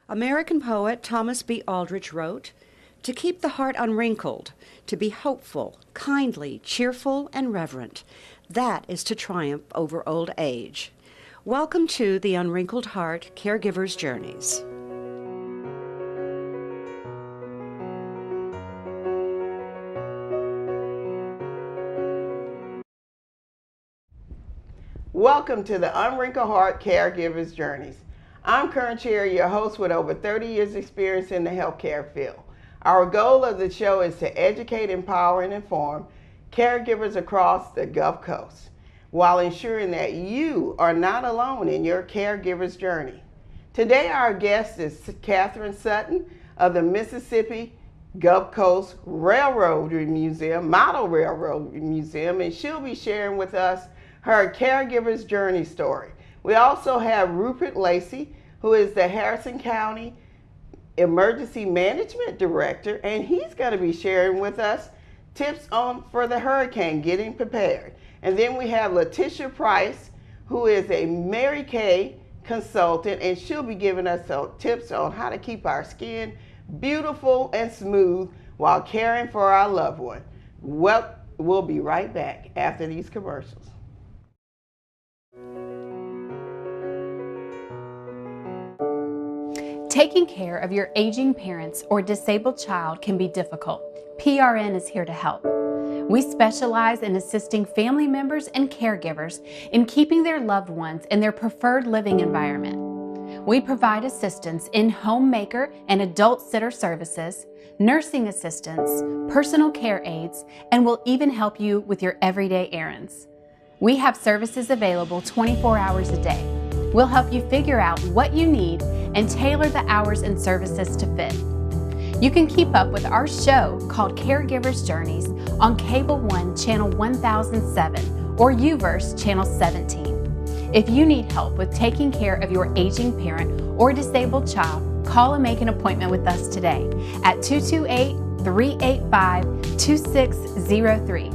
American poet Thomas B. Aldrich wrote, "To keep the heart unwrinkled, to be hopeful, kindly, cheerful, and reverent, that is to triumph over old age." Welcome to the Unwrinkled Heart Caregivers Journeys. Welcome to the Unwrinkled Heart Caregivers Journeys. I'm Kearn Cherry, your host with over 30 years experience in the healthcare field. Our goal of the show is to educate, empower, and inform caregivers across the Gulf Coast while ensuring that you are not alone in your caregiver's journey. Today our guest is Katherine Sutton of the Mississippi Gulf Coast Railroad Museum, Model Railroad Museum, and she'll be sharing with us her caregiver's journey story. We also have Rupert Lacy, who is the Harrison County Emergency Management Director, and he's going to be sharing with us tips for the hurricane, getting prepared. And then we have Latisha Price, who is a Mary Kay consultant, and she'll be giving us some tips on how to keep our skin beautiful and smooth while caring for our loved one. Well, we'll be right back after these commercials. Taking care of your aging parents or disabled child can be difficult. PRN is here to help. We specialize in assisting family members and caregivers in keeping their loved ones in their preferred living environment. We provide assistance in homemaker and adult sitter services, nursing assistance, personal care aides, and will even help you with your everyday errands. We have services available 24 hours a day. We'll help you figure out what you need and tailor the hours and services to fit. You can keep up with our show called Caregivers Journeys on Cable 1 Channel 1007 or UVerse Channel 17. If you need help with taking care of your aging parent or disabled child, call and make an appointment with us today at 228-385-2603.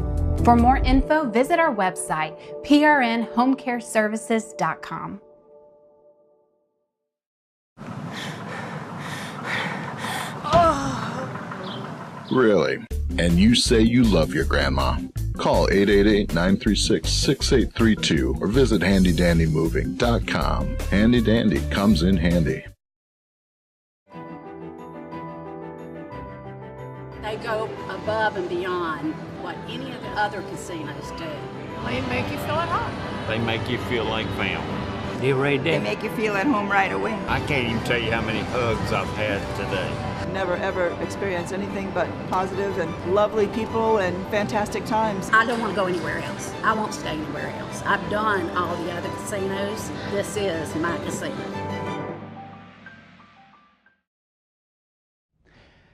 For more info, visit our website, prnhomecareservices.com. Really? And you say you love your grandma? Call 888-936-6832 or visit handydandymoving.com. Handy Dandy comes in handy. They go above and beyond what any of the other casinos do. They make you feel at home. They make you feel like family. They really do. They make you feel at home right away. I can't even tell you how many hugs I've had today. Never ever experienced anything but positive and lovely people and fantastic times. I don't want to go anywhere else. I won't stay anywhere else. I've done all the other casinos. This is my casino.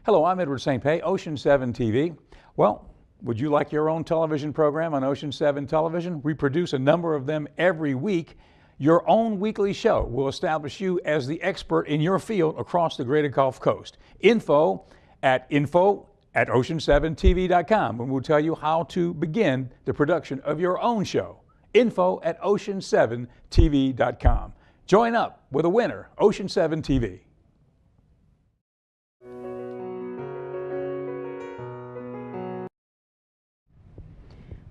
Hello, I'm Edward St. Pé, Ocean 7 TV. Well, would you like your own television program on Ocean 7 Television? We produce a number of them every week. Your own weekly show will establish you as the expert in your field across the greater Gulf Coast. Info at ocean7tv.com, and we'll tell you how to begin the production of your own show. Info at ocean7tv.com. Join up with a winner, Ocean 7 TV.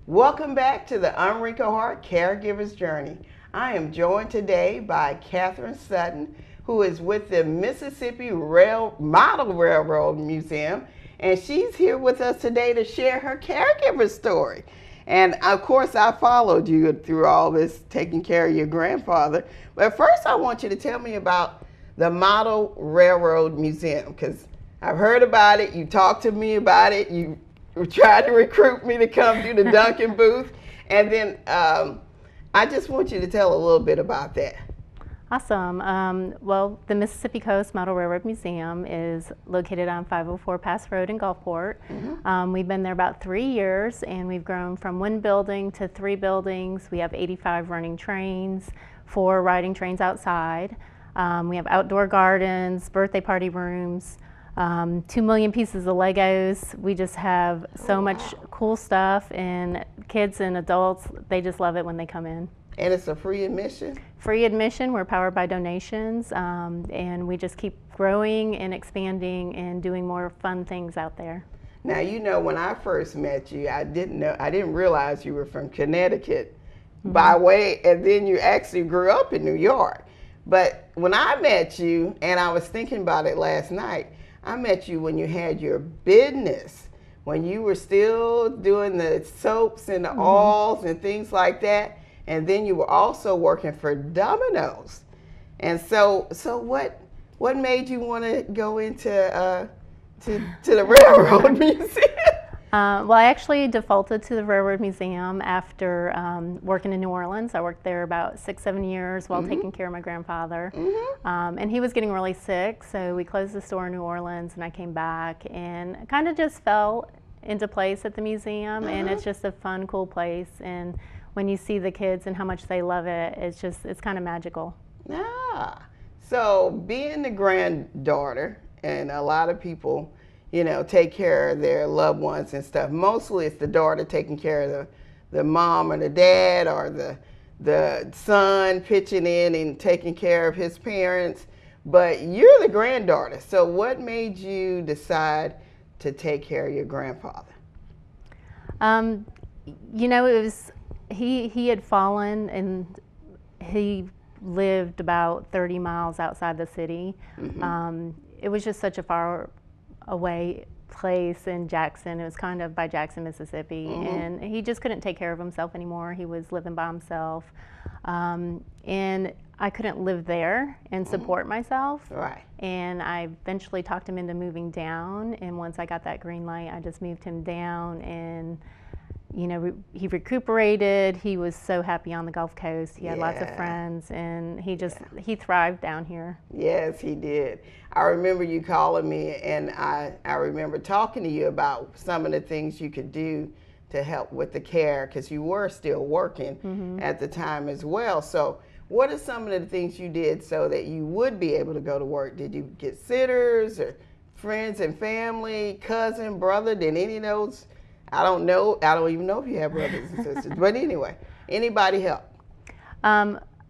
Welcome back to the Unwrinkled Heart Caregivers Journey. I am joined today by Katherine Sutton, who is with the Mississippi Model Railroad Museum, and she's here with us today to share her caregiver story. And of course, I followed you through all this, taking care of your grandfather. But first, I want you to tell me about the Model Railroad Museum, because I've heard about it, you talked to me about it, you tried to recruit me to come do the Duncan booth, and then I just want you to tell a little bit about that. Awesome. Well, the Mississippi Coast Model Railroad Museum is located on 504 Pass Road in Gulfport. Mm-hmm. We've been there about 3 years, and we've grown from 1 building to 3 buildings. We have 85 running trains, 4 riding trains outside. We have outdoor gardens, birthday party rooms, 2 million pieces of Legos. We just have so much cool stuff, and kids and adults, they just love it when they come in. And it's a free admission? Free admission. We're powered by donations, and we just keep growing and expanding and doing more fun things out there. Now, you know, when I first met you, I didn't realize you were from Connecticut by way, and then you actually grew up in New York. But when I met you, and I was thinking about it last night, I met you when you had your business, when you were still doing the soaps and the oils and things like that, and then you were also working for Domino's. And so what made you want to go into to the Railroad Museum? Well, I actually defaulted to the Railroad Museum after working in New Orleans. I worked there about 6-7 years while taking care of my grandfather. And he was getting really sick, so we closed the store in New Orleans, and I came back and kind of just fell into place at the museum. And it's just a fun, cool place. And when you see the kids and how much they love it, it's kind of magical. So being the granddaughter, and a lot of people, you know, take care of their loved ones and stuff. Mostly it's the daughter taking care of the mom or the dad, or the son pitching in and taking care of his parents. But you're the granddaughter. So what made you decide to take care of your grandfather? You know, it was, he had fallen, and he lived about 30 miles outside the city. It was just such a far away place in Jackson. It was kind of by Jackson, Mississippi, and he just couldn't take care of himself anymore. He was living by himself, and I couldn't live there and support myself. And I eventually talked him into moving down, and once I got that green light, I just moved him down. And you know, he recuperated. He was so happy on the Gulf Coast. He had lots of friends, and he thrived down here. Yes, he did. I remember you calling me, and I remember talking to you about some of the things you could do to help with the care, because you were still working at the time as well. So what are some of the things you did so that you would be able to go to work? Did you get sitters or friends and family, cousin, brother? Did any of those? I don't know. I don't even know if you have brothers and sisters. But anyway, anybody help?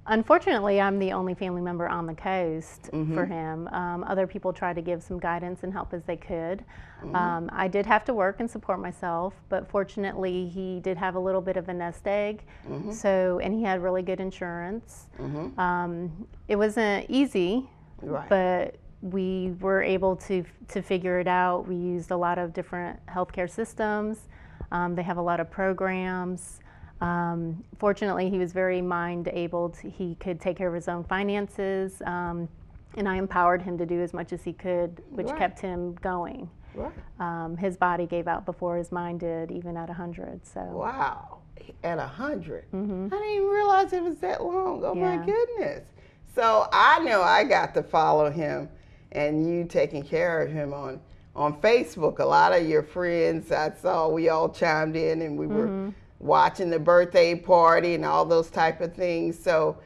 Unfortunately, I'm the only family member on the coast for him. Other people tried to give some guidance and help as they could. I did have to work and support myself, but fortunately, he did have a little bit of a nest egg, and he had really good insurance. It wasn't easy, but we were able to figure it out. We used a lot of different healthcare systems. They have a lot of programs. Fortunately, he was very mind-able. He could take care of his own finances, and I empowered him to do as much as he could, which kept him going. His body gave out before his mind did, even at 100. So. Wow, at 100? I didn't even realize it was that long. Oh my goodness. So I know I got to follow him, and you taking care of him on Facebook. A lot of your friends I saw, we all chimed in, and we were watching the birthday party and all those type of things. So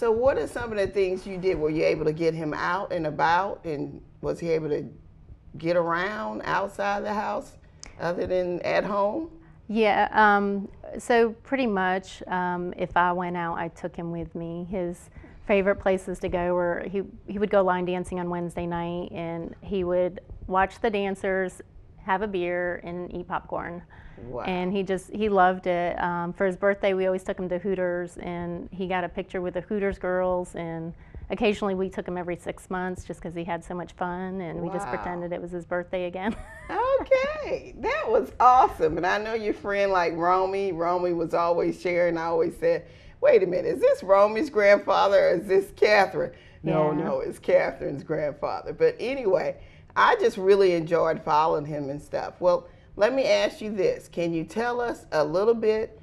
what are some of the things you did? Were you able to get him out and about, and was he able to get around outside the house other than at home? Yeah, so pretty much if I went out, I took him with me. His favorite places to go were, he would go line dancing on Wednesday night, and he would watch the dancers, have a beer, and eat popcorn. And he loved it. For his birthday, we always took him to Hooters, and he got a picture with the Hooters girls, and occasionally we took him every 6 months just because he had so much fun, and we just pretended it was his birthday again. Okay, that was awesome. And I know your friend like Romy was always sharing. I always said, wait a minute, is this Romy's grandfather, or is this Catherine? No, it's Catherine's grandfather. But anyway, I just really enjoyed following him and stuff. Well, let me ask you this. Can you tell us a little bit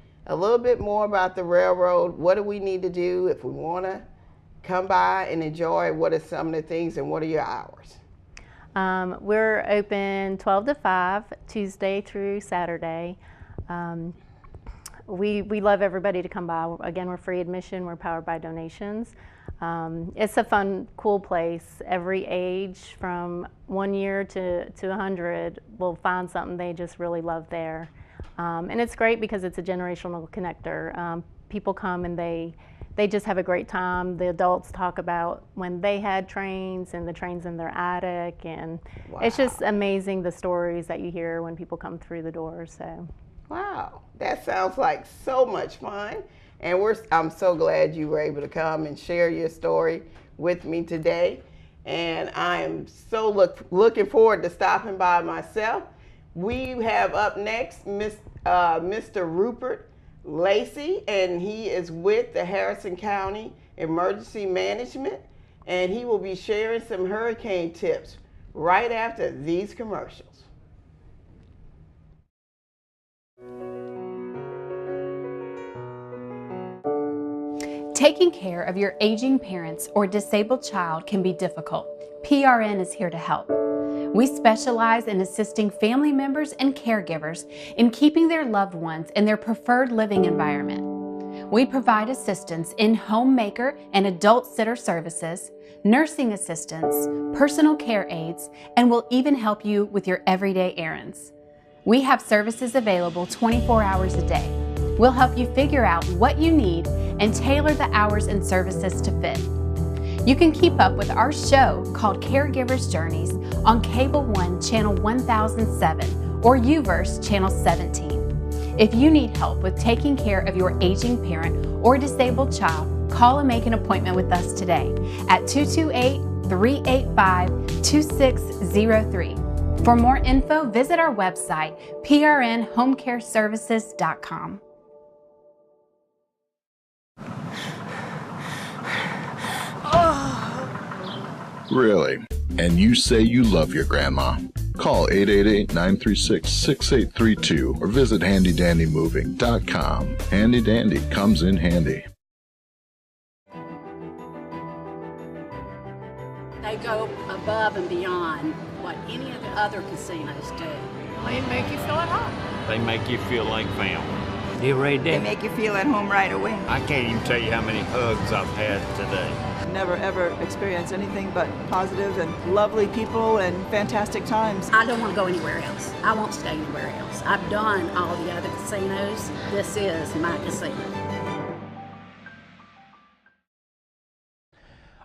more about the railroad? What do we need to do if we want to come by and enjoy? What are some of the things, and what are your hours? We're open 12 to 5, Tuesday through Saturday. We love everybody to come by. Again, we're free admission. We're powered by donations. It's a fun, cool place. Every age from 1 year to 100 will find something they just really love there. And it's great because it's a generational connector. people come and they just have a great time. The adults talk about when they had trains and the trains in their attic, and it's just amazing the stories that you hear when people come through the doors. So, wow, that sounds like so much fun, and I'm so glad you were able to come and share your story with me today, and I am so looking forward to stopping by myself. We have up next Mr. Rupert Lacy, and he is with the Harrison County Emergency Management, and he will be sharing some hurricane tips right after these commercials. Taking care of your aging parents or disabled child can be difficult. PRN is here to help. We specialize in assisting family members and caregivers in keeping their loved ones in their preferred living environment. We provide assistance in homemaker and adult sitter services, nursing assistance, personal care aides, and will even help you with your everyday errands. We have services available 24 hours a day. We'll help you figure out what you need and tailor the hours and services to fit. You can keep up with our show called Caregivers Journeys on Cable 1 Channel 1007 or UVerse Channel 17. If you need help with taking care of your aging parent or disabled child, call and make an appointment with us today at 228-385-2603. For more info, visit our website, prnhomecareservices.com. Really? And you say you love your grandma? Call 888-936-6832 or visit handydandymoving.com. Handy Dandy comes in handy. They go above and beyond what any of the other casinos do. They make you feel at home. They make you feel like family. You really They did. make you feel at home right away. I can't even tell you how many hugs I've had today. Never ever experienced anything but positive and lovely people and fantastic times. I don't want to go anywhere else. I won't stay anywhere else. I've done all the other casinos. This is my casino.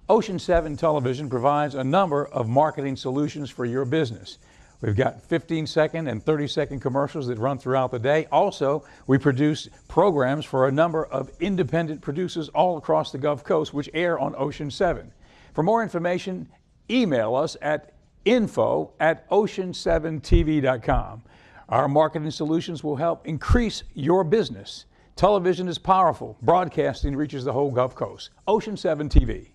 Ocean 7 Television provides a number of marketing solutions for your business. We've got 15-second and 30-second commercials that run throughout the day. Also, we produce programs for a number of independent producers all across the Gulf Coast, which air on Ocean 7. For more information, email us at info@ocean7tv.com. Our marketing solutions will help increase your business. Television is powerful. Broadcasting reaches the whole Gulf Coast. Ocean 7 TV.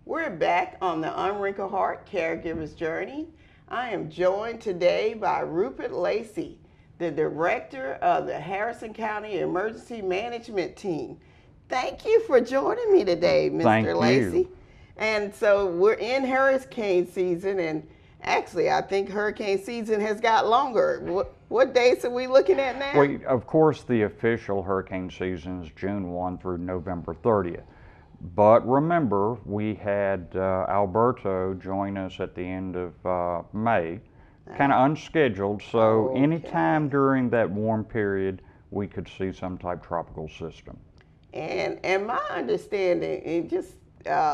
We're back on the Unwrinkled Heart Caregivers Journey. I am joined today by Rupert Lacy, the director of the Harrison County Emergency Management Team. Thank you for joining me today, Mr. Lacy. And so we're in hurricane season, and actually I think hurricane season has got longer. What dates are we looking at now? Well, of course, the official hurricane season is June 1 through November 30th. But remember, we had Alberto join us at the end of May, kind of unscheduled, so anytime during that warm period, we could see some type of tropical system. And my understanding, and just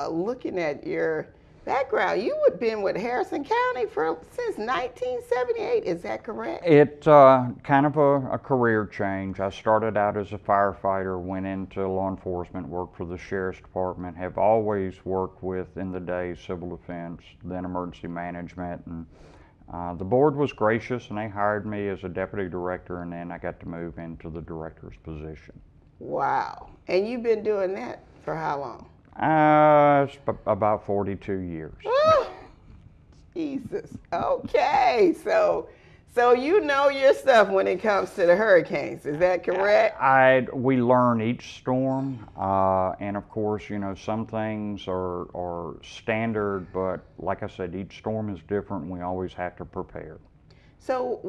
looking at your background, you have been with Harrison County since 1978, is that correct? It's kind of a career change. I started out as a firefighter, went into law enforcement, worked for the Sheriff's Department, have always worked with, in the day, civil defense, then emergency management, and the board was gracious and they hired me as a deputy director, and then I got to move into the director's position. Wow. And you've been doing that for how long? It's about 42 years. Oh, Jesus. Okay. So you know your stuff when it comes to the hurricanes. Is that correct? We learn each storm, and of course, you know, some things are standard, but like I said, each storm is different. We always have to prepare. So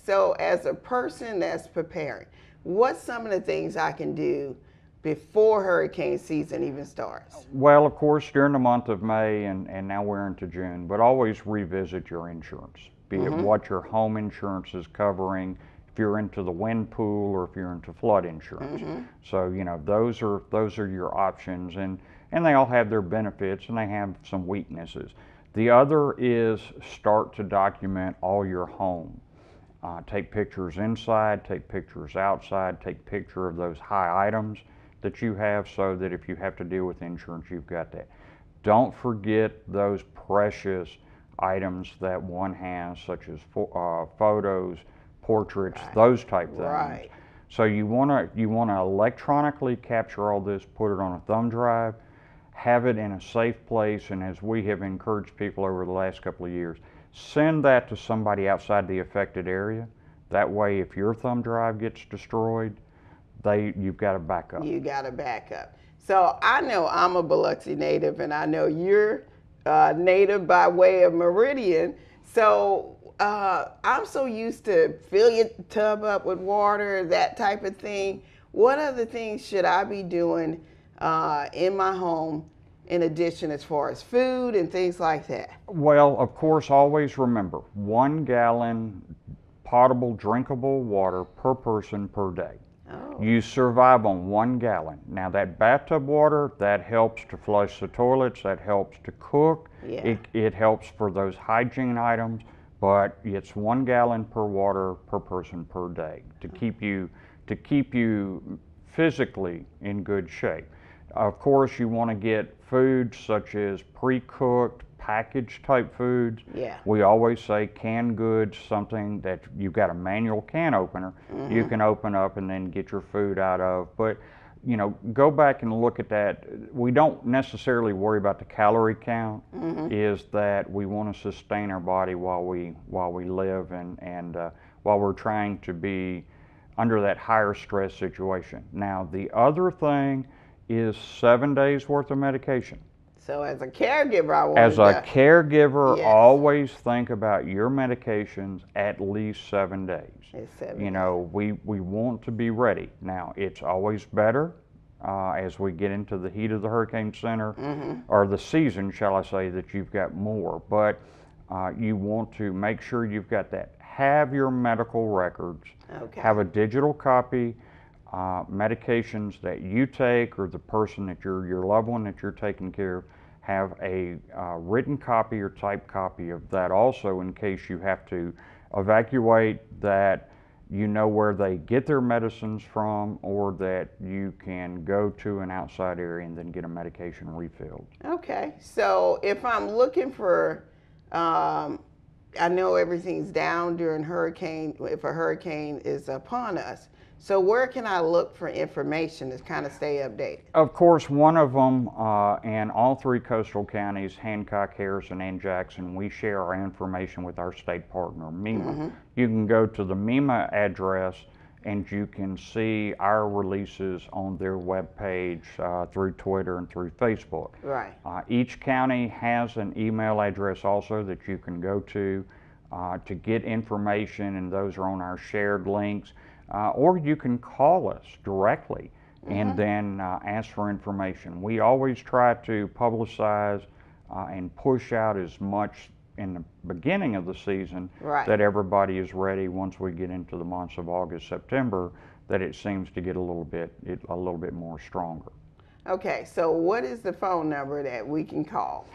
so as a person that's preparing, what's some of the things I can do before hurricane season even starts? Well, of course, during the month of May, and now we're into June, but always revisit your insurance. be it what your home insurance is covering, if you're into the wind pool, or if you're into flood insurance. So, you know, those are your options, and they all have their benefits and they have some weaknesses. The other is start to document all your home. Take pictures inside, take pictures outside, take picture of those high items that you have, so that if you have to deal with insurance, you've got that. Don't forget those precious items that one has, such as photos, portraits, those type things. So you wanna electronically capture all this, put it on a thumb drive, have it in a safe place, and as we have encouraged people over the last couple of years, send that to somebody outside the affected area. That way, if your thumb drive gets destroyed, you've got a backup. You got a backup. So I know I'm a Biloxi native, and I know you're native by way of Meridian. So I'm so used to fill your tub up with water, that type of thing. What other things should I be doing in my home in addition, as far as food and things like that? Well, of course, always remember 1 gallon potable, drinkable water per person per day. You survive on 1 gallon. Now that bathtub water, that helps to flush the toilets, that helps to cook, it helps for those hygiene items, but it's 1 gallon per water per person per day to keep you physically in good shape. Of course, you want to get foods such as pre-cooked, packaged type foods. We always say canned goods, something that you've got a manual can opener, you can open up and then get your food out of. But, you know, go back and look at that. We don't necessarily worry about the calorie count, is that we want to sustain our body while we live, and while we're trying to be under that higher stress situation. Now, the other thing is 7 days worth of medication. So as a caregiver, always think about your medications at least 7 days. You know, we want to be ready. Now, it's always better as we get into the heat of the hurricane center, or the season, shall I say, that you've got more. But you want to make sure you've got that. Have your medical records. Have a digital copy. Medications that you take, or the person that your loved one that you're taking care of, have a written copy or typed copy of that also, in case you have to evacuate, that you know where they get their medicines from, or that you can go to an outside area and then get a medication refilled. Okay, so if I'm looking for, I know everything's down during hurricane, if a hurricane is upon us. So where can I look for information to kind of stay updated? Of course, one of them, in all 3 coastal counties, Hancock, Harrison, and Jackson, we share our information with our state partner, MEMA. You can go to the MEMA address and you can see our releases on their webpage through Twitter and through Facebook. Each county has an email address also that you can go to get information, and those are on our shared links. Or you can call us directly and then ask for information. We always try to publicize and push out as much in the beginning of the season that everybody is ready. Once we get into the months of August, September, that it seems to get a little bit more stronger. Okay, so what is the phone number that we can call?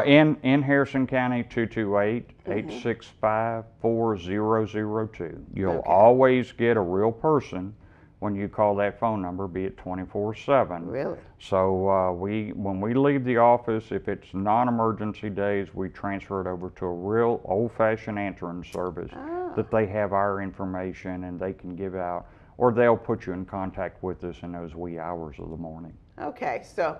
In Harrison County, 228-865-4002. You'll always get a real person when you call that phone number, be it 24/7. Really? So when we leave the office, if it's non-emergency days, we transfer it over to a real old-fashioned answering service that they have our information and they can give out, or they'll put you in contact with us in those wee hours of the morning. Okay, so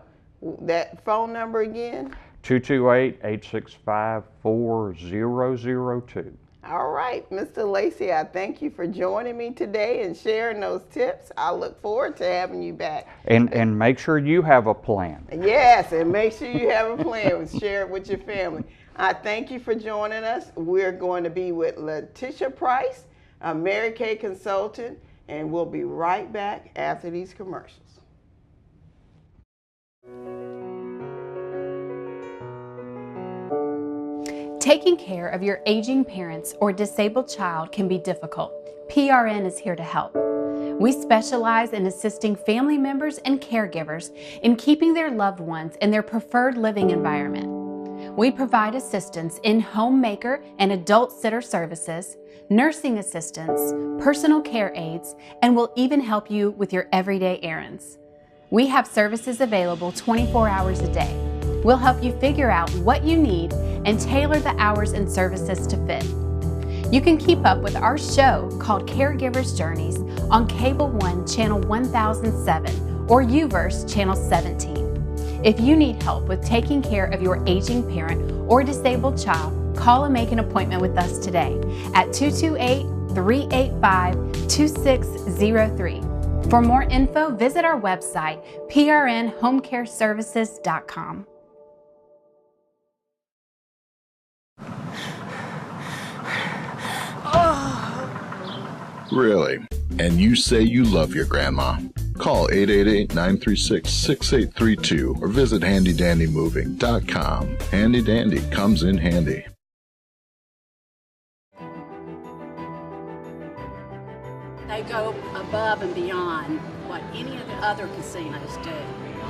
that phone number again? 228-865-4002. All right, Mr. Lacy, I thank you for joining me today and sharing those tips. I look forward to having you back. And make sure you have a plan. Yes, and make sure you have a plan. Share it with your family. I thank you for joining us. We're going to be with Latisha Price, a Mary Kay consultant, and we'll be right back after these commercials. Taking care of your aging parents or disabled child can be difficult. PRN is here to help. We specialize in assisting family members and caregivers in keeping their loved ones in their preferred living environment. We provide assistance in homemaker and adult sitter services, nursing assistance, personal care aides, and will even help you with your everyday errands. We have services available 24 hours a day. We'll help you figure out what you need and tailor the hours and services to fit. You can keep up with our show called Caregivers Journeys on Cable 1 Channel 1007 or UVerse Channel 17. If you need help with taking care of your aging parent or disabled child, call and make an appointment with us today at 228-385-2603. For more info, visit our website, prnhomecareservices.com. Really? And you say you love your grandma? Call 888-936-6832 or visit handydandymoving.com. Handy Dandy comes in handy. They go above and beyond what any of the other casinos do.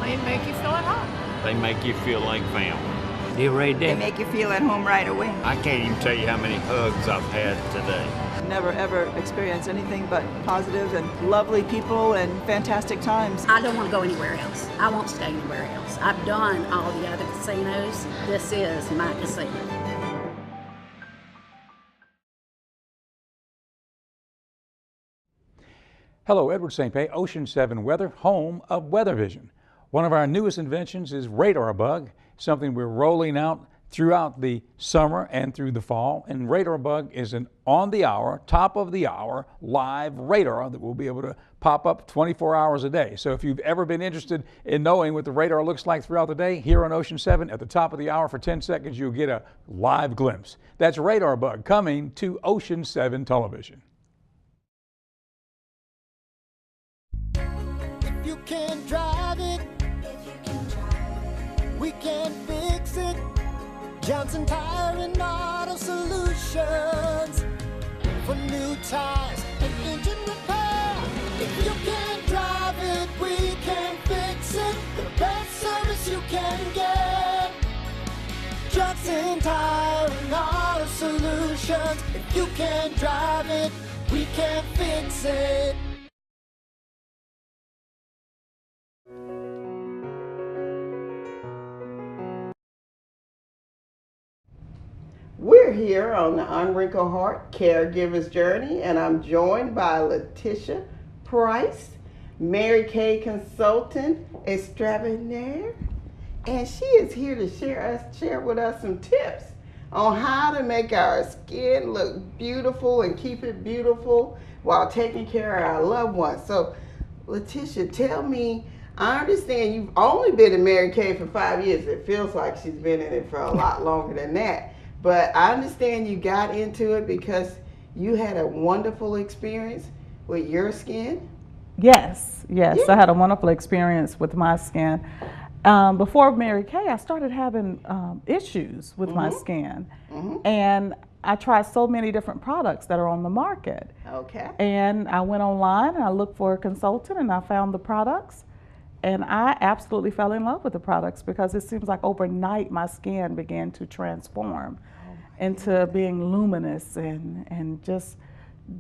They make you feel at home. They make you feel like family. You ready? They make you feel at home right away. I can't even tell you how many hugs I've had today. Never ever experienced anything but positive and lovely people and fantastic times. I don't want to go anywhere else. I won't stay anywhere else. I've done all the other casinos. This is my casino. Hello, Edward St. Pé, Ocean 7 Weather, home of Weather Vision. One of our newest inventions is Radar Bug, something we're rolling out throughout the summer and through the fall. And Radar Bug is an on-the-hour, top-of-the-hour live radar that will be able to pop up 24 hours a day. So if you've ever been interested in knowing what the radar looks like throughout the day, here on Ocean 7, at the top of the hour for 10 seconds, you'll get a live glimpse. That's Radar Bug coming to Ocean 7 television. If you can drive it, we can fix it. Johnson Tire and Auto Solutions for new tires and engine repair. If you can drive it, we can fix it. The best service you can get. Johnson Tire and Auto Solutions. If you can drive it, we can fix it. We're here on the Unwrinkled Heart Caregivers Journey, and I'm joined by Latisha Price, Mary Kay Consultant Extraordinaire, and she is here to share with us some tips on how to make our skin look beautiful and keep it beautiful while taking care of our loved ones. So, Latisha, tell me, I understand you've only been in Mary Kay for 5 years. It feels like she's been in it for a lot longer than that. But I understand you got into it because you had a wonderful experience with your skin. Yes, yeah. I had a wonderful experience with my skin. Before Mary Kay, I started having issues with my skin. And I tried so many different products that are on the market. Okay. And I went online and I looked for a consultant and I found the products. And I absolutely fell in love with the products because it seems like overnight my skin began to transform into being luminous and just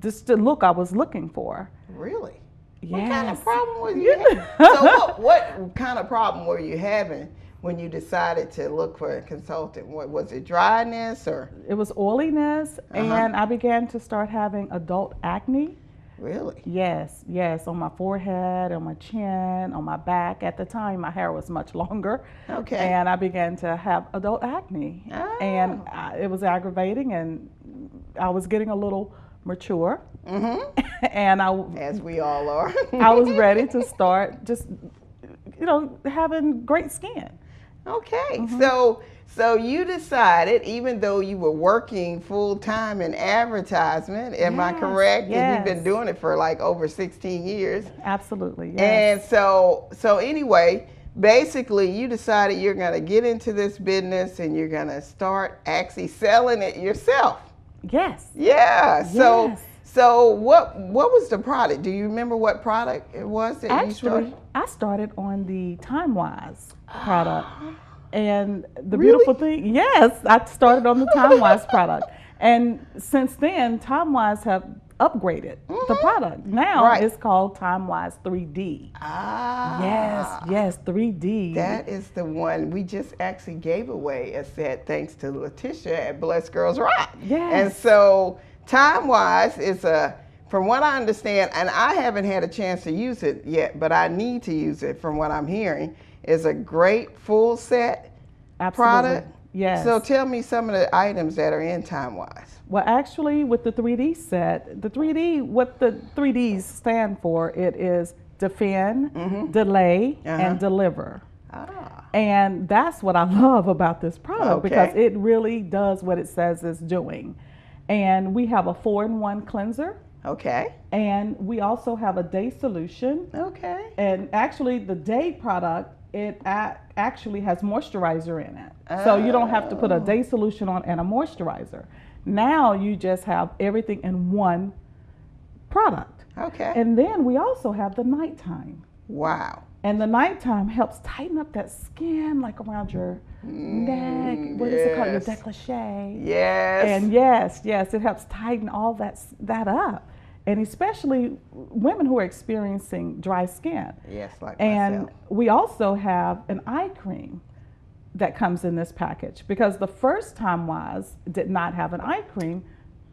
the look I was looking for. Really? Yes. What kind of problem were you having? So what kind of problem were you having when you decided to look for a consultant? What was it, dryness or? It was oiliness, and I began to start having adult acne. Really? Yes, on my forehead, on my chin, on my back. At the time, my hair was much longer. Okay. And I began to have adult acne. Oh. And it was aggravating, and I was getting a little mature. And as we all are. I was ready to start just, having great skin. Okay, so you decided, even though you were working full-time in advertisement, am I correct? Yes. And you've been doing it for like over 16 years. Absolutely, yes. And so anyway, basically you decided you're going to get into this business and you're going to start actually selling it yourself. Yes. Yeah. So Yes. so what was the product? Do you remember what product it was that you started? Actually, I started on the TimeWise product. And the Really? beautiful thing, yes, I started on the TimeWise product. And since then, TimeWise have upgraded the product. Now it's called TimeWise 3D. Yes, 3D. That is the one. We just actually gave away a set thanks to Latisha at Blessed Girls Rock. Yes. And so TimeWise is from what I understand, and I haven't had a chance to use it yet, but I need to use it from what I'm hearing, is a great full set product. Yes. So tell me some of the items that are in TimeWise. Well, actually, with the 3D set, what the 3Ds stand for, it is defend, delay, and deliver. And that's what I love about this product because it really does what it says it's doing. And we have a 4-in-1 cleanser. Okay. And we also have a day solution. Okay. And actually, the day product, it actually has moisturizer in it. So you don't have to put a day solution on and a moisturizer. Now you just have everything in one product. Okay. And then we also have the nighttime. Wow. And the nighttime helps tighten up that skin, like around your neck. What is it called? Your décolleté. Yes. And yes, it helps tighten all that up. And especially women who are experiencing dry skin. Yes, like and myself. We also have an eye cream that comes in this package because the first TimeWise did not have an eye cream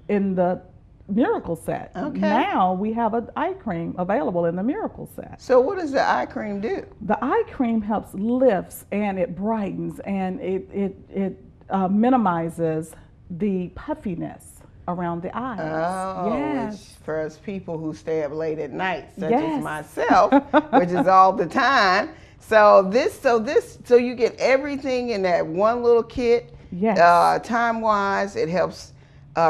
in the Miracle set. Okay. Now we have an eye cream available in the Miracle set. So what does the eye cream do? The eye cream helps lifts and it brightens and it minimizes the puffiness around the eyes. Oh, yes. For us people who stay up late at night, such as myself, which is all the time. So you get everything in that one little kit. Yes. TimeWise, it helps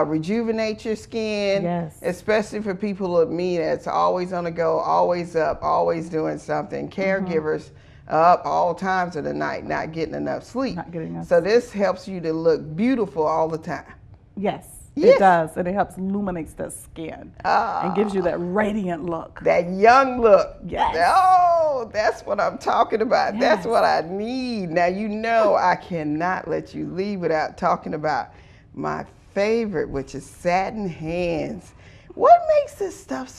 rejuvenate your skin. Yes. Especially for people like me that's always on the go, always up, always doing something. Caregivers up all times of the night, not getting enough sleep. Not getting enough So this helps you to look beautiful all the time. Yes. Yes. It does, and it helps illuminates the skin and gives you that radiant look. That young look. Yes. Oh, that's what I'm talking about. Yes. That's what I need. Now, you know I cannot let you leave without talking about my favorite, which is satin hands. What makes this stuff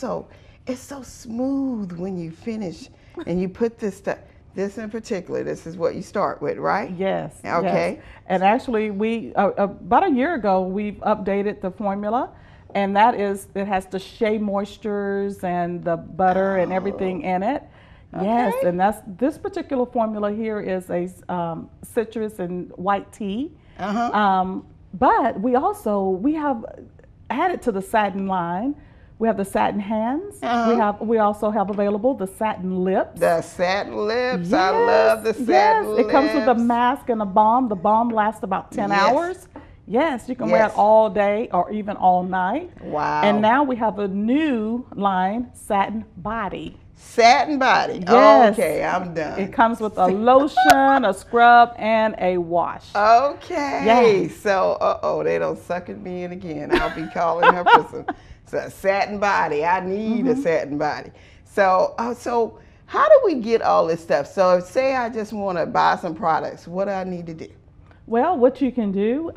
it's so smooth when you finish and you put this stuff, this in particular, this is what you start with, right? Yes. Okay. Yes. And actually, we about a year ago, we've updated the formula, and that is, it has the shea moistures and the butter and everything in it. Okay. Yes, and this particular formula here is a citrus and white tea. But we have added to the satin line. We have the satin hands. We also have available the satin lips. The satin lips. Yes, I love the satin lips. It comes with a mask and a balm. The balm lasts about 10 hours. Yes, you can wear it all day or even all night. Wow. And now we have a new line, Satin Body. Satin Body. Yes. Okay, I'm done. It comes with a lotion, a scrub, and a wash. Okay. Yes. So, they don't sucker me in again. I'll be calling her for some satin body. I need a satin body. So, so how do we get all this stuff? So, say I just want to buy some products. What do I need to do? Well, what you can do,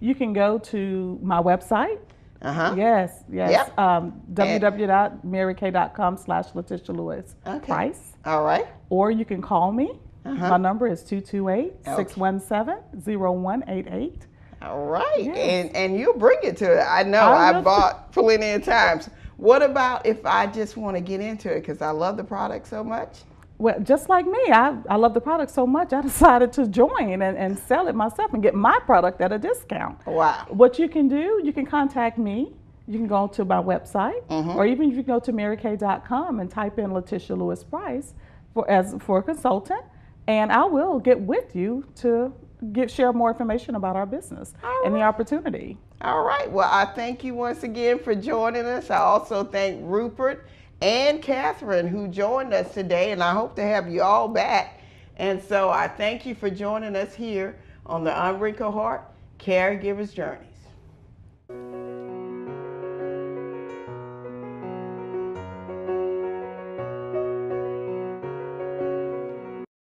you can go to my website. Yes. Yep. www.marykay.com/Latisha Lewis Price. All right. Or you can call me. My number is 228-617-0188. All right. Yes. And you'll bring it to it. I know I bought plenty of times. What about if I just want to get into it because I love the product so much? Well, just like me, I love the product so much, I decided to join and sell it myself and get my product at a discount. Wow. What you can do, you can contact me. You can go to my website, or even if you go to marykay.com and type in Latisha Lewis Price for a consultant, and I will get with you to share more information about our business and the opportunity. All right. Well, I thank you once again for joining us. I also thank Rupert and Katherine who joined us today, and I hope to have you all back And so I thank you for joining us here on the Unwrinkled Heart Caregivers Journeys.